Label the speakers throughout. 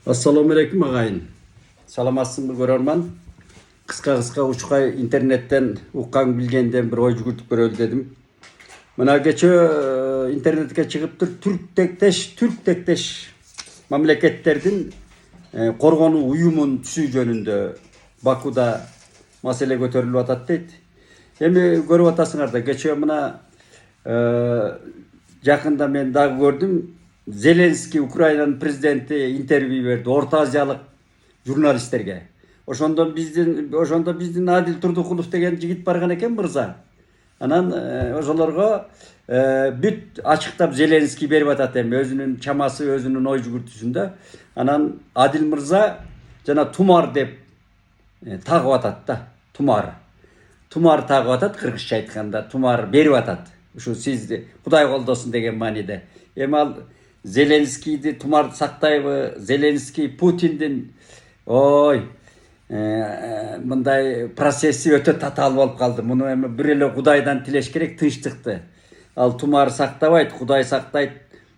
Speaker 1: Assalamu alaikum agayın. Salamатсыңбы көрөрман. Кыска учкай интернеттен уккан билгенден bir ой жүгүртүп көрөлү дедим. Мына кечээ интернетке чыгыптыр түрк тектеш мамлекеттердин коргонуу уюмун түзүү жөнүндө Бакуда маселе көтөрүлүп атат дейт. Эми көрүп атасыңар да кечээ мына жакында мен дагы көрдүм. Зеленский Украинанын президенти интервью берди Орто Азиялык журналисттерге. Ошондо биздин Адил Турдукулов деген жигит барган экен мырза. Анан ошолорго бүт ачыктап Зеленский берип атат эми өзүнүн чамасы, өзүнүн ой жүгүртүүсүндө. Анан Адил мырза жана тумар деп тагып атат да. Тумар тагып атат, кыргызча айтканда тумар берип атат. Ушу сизди Кудай колдосун деген мааниде. Эми ал Зеленскийди тумар сактайбы, Зеленский Путиндин мындай процесси өтө татаал болуп калды. Муну эми бир эле Кудайдан тилеш керек, тынчтыкты. Ал тумар сактабайт, Кудай сактайт.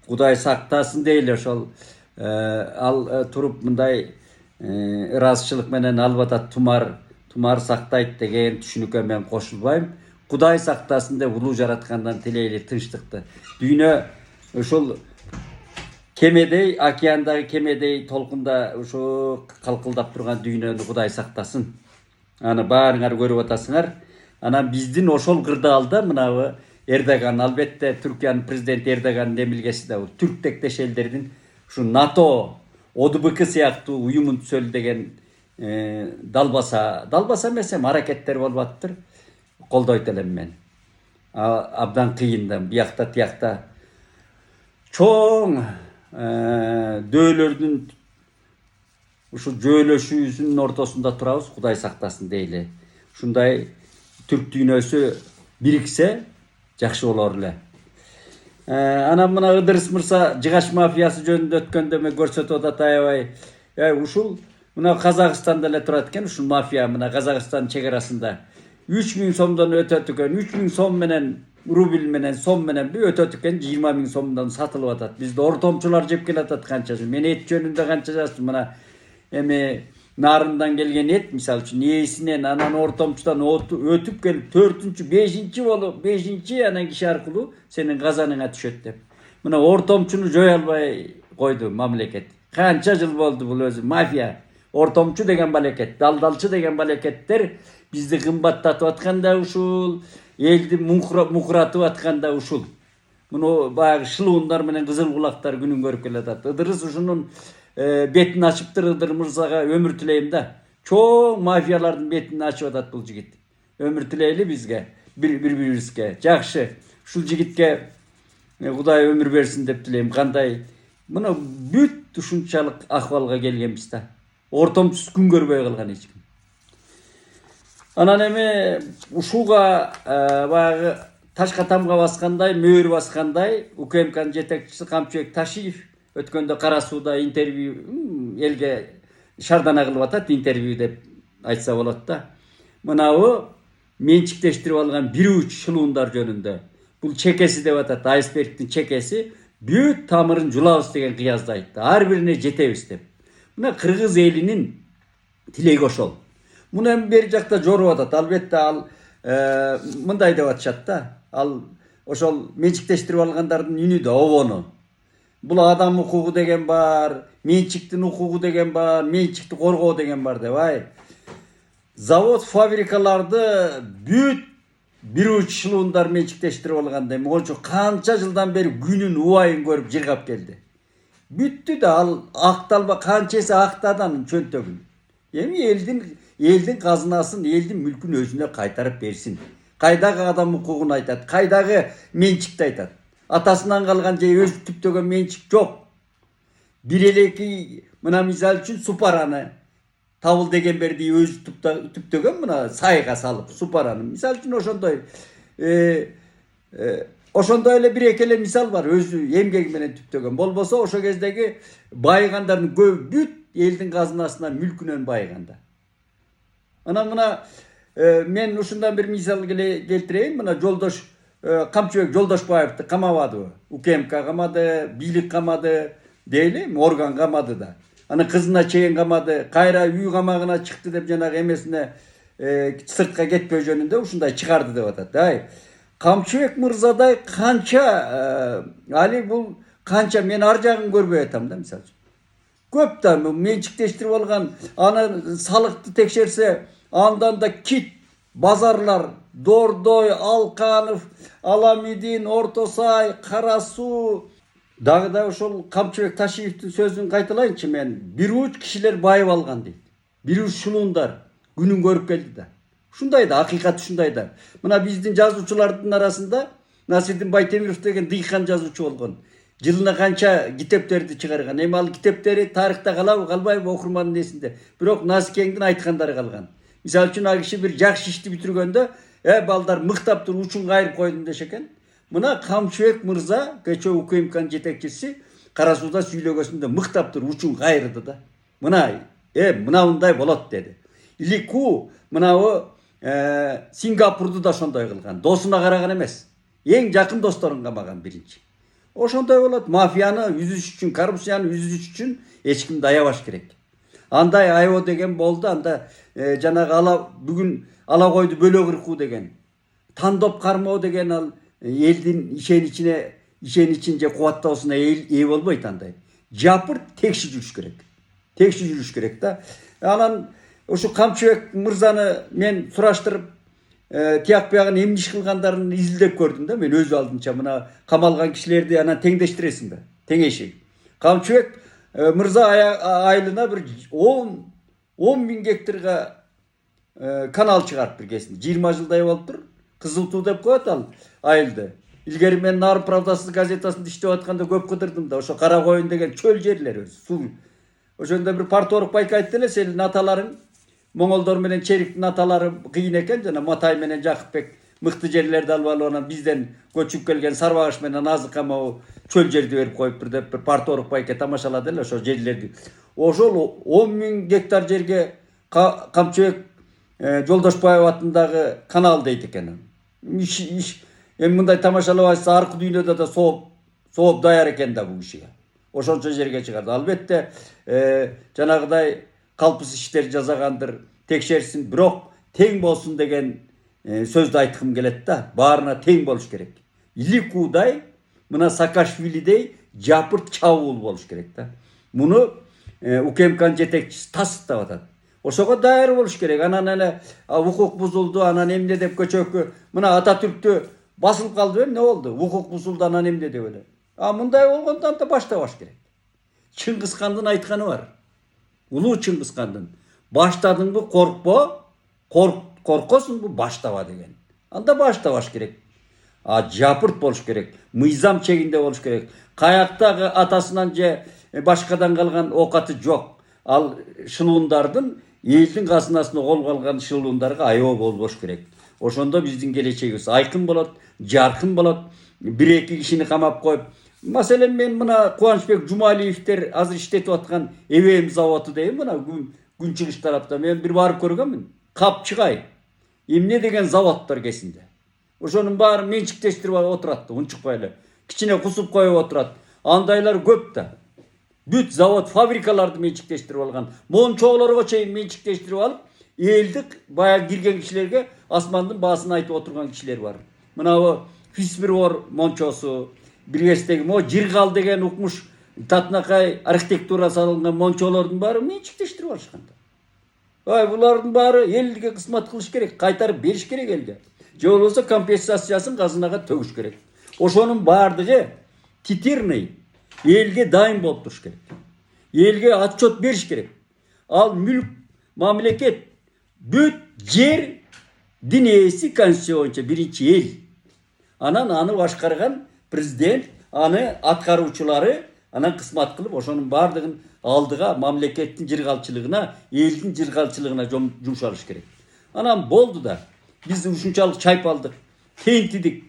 Speaker 1: Кудай сактасын дейли ошол. Ал туруп мындай ыраазычылык менен алып атат тумар сактайт деген түшүнүккө мен кошулбайм. Кудай сактасын деп улуу жараткандан тилейли тынчтыкты. Дүйнө ушул кемедей, океандагы кемедей толкунда ушу калкылдап турган дүйнөнү Кудай сактасын. Аны баарыңар көрүп атасыңар. Анан биздин ошол кырдаалда мынабы Эрдоган, албетте Түркиянын президенти Эрдоганын эмилгеси да бул түрк тектеш элдердин ушу НАТО, ОДБК сыяктуу уюмун түзөлү деген далбаса эмес эми аракеттер болуп атыптыр. Колдойт элем мен. Абдан кыйындан биякта тиякта чоң дөөлөрдүн ушу жөөлөшүүсүнүн ортосунда турабыз, Кудай сактасын дейли. Ушундай түрк дүйнөсү бириксе жакшы болор эле. Анан мына Ыдырыс мырза жыгач мафиясы жөнүндө өткөндө мен көрсөтүп атат аябай. Ушул мына Казакстанда эле турат экен, ушул мафия мына Казакстан чек арасында 3000 сомдон өтөт экен. 3000 сом менен рубль менен сом менен өтөт экен, 20 000 сомдон сатылып атат. Бизде ортомчулар жеп келатат канчасы. Мен эт жөнүндө канча жаздым мына эми нарындан келген эт мисалы үчүн ээсинен анан ортомчудан өтүп келип 4-5-чи болуп 5-чи анан киши аркылуу сенин казаныңа түшөт деп. Мына ортомчуну жой албай койду мамлекет. Канча жыл болду бул өзү мафия. Ортомчу деген балекет, далдалчы деген балекеттер бизди кымбаттатып атканда ушул, элди мукуратып атканда ушул. Муну баягы шылуундар менен кызыл кулактар күнүн көрүп келатат. Ыдырыс ушунун бетин ачыптыр. Ыдыр мырзага өмүр тилейм да. Чоң мафиялардын бетин ачып атат бул жигит. Өмүр тилейли бизге, бири-бирибизге. Жакшы. Ушул жигитке Кудай өмүр берсин деп тилейм. Кандай? Муну бүт ушунчалык акыбалга келгенбиз да. Ортомчусуз күн көрбөй калган эч ким. Анан эми ушуга баягы ташка тамга баскандай, мөөр баскандай УКМКнын жетекчиси Камчыбек Ташиев өткөндө Кара Сууда интервью элге шардана кылып атат, интервью деп айтса болот да. Мынабы менчиктештирип алган бир уч шылуундар жөнүндө. Бул чекеси деп атат, айсбергдин чекеси бүт тамырын жулабыз деген кыязды айтты. Ар бирине жетебиз деп. Мына кыргыз элинин тилеги ошол. Муну эми бери жакта жоруп атат. Албетте ал мындай деп атышат да. Ал ошол менчиктештирип алгандардын үнү да обону. Бул адам укугу деген бар, менчиктин укугу деген бар, менчикти коргоо деген бар деп. Завод, фабрикаларды бүт бир уч шылуундар менчиктештирип алганда эми ошо канча жылдан бери күнүн убайын көрүп жыргап келди. Бүттү да ал акталба канчасы актадан чөнтөгүн. Эми элдин казынасын, элдин мүлкүн өзүнө кайтарып берсин. Кайдагы адам укугун айтат, кайдагы менчикти айтат. Атасынан калган же өзү түптөгөн менчик жок. Бир элеки мына мисалы үчүн Супараны табыл деген берди өзү түптөгөн мына сайга салып Супараны. Мисалы үчүн ошондой эле бир экеле мисал бар. Өзү эмгеги менен түптөгөн. Болбосо ошо кездеги байыгандардын көбү бүт элдин казынасынан, мүлкүнөн байыганда. Анан мына мен ушундан бир мисал келтирейин. Мына жолдош Камчыбек Жолдошбаевди камабадыбы? УКМК камады, бийлик камады дейли, орган камады да. Аны кызына чейин камады, кайра үй камагына чыкты деп жанагы эмесине сыртка кетпөө жөнүндө ушундай чыгарды деп атат. Камчыбек мырзадай канча али бул канча мен ар жагын көрбөй атам да мисалы. Көп да менчиктештирип алган, аны салыкты текшерсе, андан да кит базарлар, Дордой, Алканов, Аламидин, Ортосай, Кара Суу, дагы да ошол Камчыбек Ташиевдин сөзүн кайталайынчы мен. Бир уч кишилер байып алган дейт. Бир уч шулуундар күнүн көрүп келди да. Ушундай да, акыйкат ушундай да. Мына биздин жазуучулардын арасында Насирдин Байтемиров деген дыйкан жазуучу болгон. Жылына канча китептерди чыгарган. Эми ал китептери тарыхта калабы, калбайбы окурмандын эсинде. Бирок Насикеңдин айткандары калган. Мисалы үчүн ал киши бир жакшы ишти бүтүргөндө, балдар мыктап туруп учун кайрып койдум деши экен. Мына Камчыбек мырза, кечээ УКМКнын жетекчиси, Кара Сууда сүйлөгөсүндө мыктап туруп учун кайрды да. Мына, мындай болот деди. Илику мынабы Сингапурду да ошондой кылган. Досуна караган эмес. Эң жакын досторун камаган биринчи. Ошондой болот. Мафияны үзүш үчүн, коррупцияны үзүш үчүн эч кимди аябаш керек. Андай айоо деген болду. Анда жанагы бүгүн ала койду бөлө кыркуу деген. Тандоп кармоо деген ал элдин ишеничин же кубаттоосуна ээ болбойт андай. Жапырт текши жүрүш керек. Текши жүрүш керек да. Анан ушу Камчыбек мырзаны мен сураштырып, тияк биягын эмне иш кылгандарын изилдеп көрдүм да мен өз алдымча. Мына камалган кишилерди анан теңдештиресиңби? Теңеши. Камчыбек мырза айылына бир 10 миң гектарга канал чыгарып бир кезинде. 20 жылдай болуп тур. Кызыл Туу деп коет ал айылды. Илгери мен Нарын Правдасы газетасында иштеп атканда көп кыдырдым да. Ошо Кара Коюн деген чөл жерлер өзү, суу. Ошондо бир парторг байка айтты эле, сенин аталарың Моңолдор менен Чериктин аталары кыйын экен, жана Матай менен Жакыпбек мыкты жерлерди алып алып анан бизден көчүп келген Сарбагыш менен Азык могу чөл жерди берип коюптур деп бир парторг байка тамашалады эле ошо жерлерди. Ошол 10 миң гектар жерге Камчыбек Жолдошбаев атындагы канал дейт экен. Эми мындай тамашалабайса аркы дүйнөдө да сооп даяр экен да бул кишиге. Ошончо жерге чыгарды. Албетте жанагыдай калпыс иштер жасагандыр, текшерсин, бирок тең болсун деген сөздү айткым келет да. Баарына тең болуш керек. Иликуудай, мына Саакашвилидей жапырт чабуул болуш керек да. Муну УКМКнын жетекчиси тастап атат. Ошого даяр болуш керек. Анан эле укук бузулду, анан эмне деп көчөккө мына Ататүрктү басылып калды эмне болду? Укук бузулду, анан эмне деп эле. Мындай болгондон да баштабаш керек. Чыңгыз хандын айтканы бар. Улуу Чыңгыз хандын. Баштадыңбы коркпо, коркосуңбу баштаба деген. Анда баштабаш керек. Жапырт болуш керек. Мыйзам чегинде болуш керек. Каяктагы атасынан же башкадан калган оокаты жок. Ал шылуундардын элдин казынасына колго алган шылуундарга аябоо болбош керек. Ошондо биздин келечегибиз айкын болот, жаркын болот. Бир-эки кишини камап коюп, маселен мен мына Кубанычбек Жумалиевдер азыр иштетип аткан ЭВМ заводу дейм, мына күнчүгүш тарапта мен бир барып көргөнмүн. Капчыгай эмне деген заводдор кесинде. Ошонун баары менчиктештирип отурат, унчукпай эле. Кичине кусуп коюп отурат. Андайлар көп да. Бүт завод, фабрикаларды менчиктештирип алган. Мончоолорго чейин менчиктештирип алып, элди баягы кирген кишилерге асмандын баасын айтып отурган кишилер бар. Мына Фисбирор мончосу, биргестеги Жиргал деген укмуш Татынакай архитектура салынган мончолордун баары менчиктештирип алышкан. Булардын баары элге кызмат кылыш керек, кайтарып бериш керек элге. Же болбосо компенсациясын казынага төгүш керек. Ошонун баардыгы титирный элге дайым болуп туруш керек. Элге отчет бериш керек. Ал мүлк, мамлекет, бүт жер дин ээси конституция боюнча биринчи эл. Анан аны башкарган президент, аны аткаруучулары анан кызмат кылып, ошонун баардыгын алдыга мамлекеттин жыргалчылыгына, элдин жыргалчылыгына жумшалыш керек. Анан болду да. Биз ушунчалык чайпалдык, тентидик,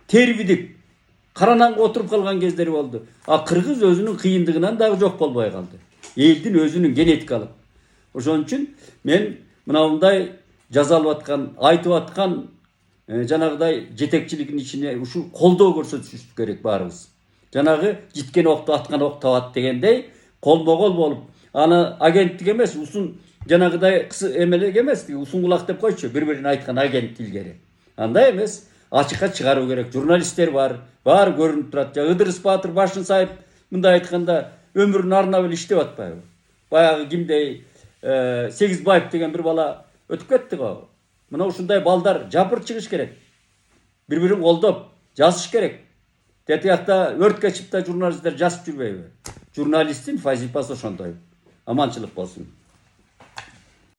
Speaker 1: тербидик, каранаңга отуруп калган кездери болду. Кыргыз өзүнүн кыйындыгынан дагы жок болбой калды. Элдин өзүнүн генетикалык. Ошон үчүн мен мындай жазалып аткан, айтып аткан жанагыдай жетекчилигин ичине ушул колдоо көрсөтүшүбүз керек баарыбыз. Жанагы житкен окту аткан ок табат дегендей колмо-кол болуп, Аны агенттик эмес, узун жанагыдай эмелек эмес, узун кулак деп койчу, бири-бирине айткан агент илгери. Андай эмес, ачыкка чыгаруу керек. Журналисттер бар, баары көрүнүп турат. Ыдырыс Баатыр башын сайып мындай айтканда өмүрүн арнап эле иштеп атпайбы? Баягы кимдей Сегизбаев деген бир бала өтүп кетти го. Мына ушундай балдар жапыр чыгыш керек. Бири-бирин колдоп, жазыш керек. Тетиякта өрткө чыпта журналисттер жазып жүрбөйбү? Журналисттин вазифасы ошондой. Аманчылык болсун.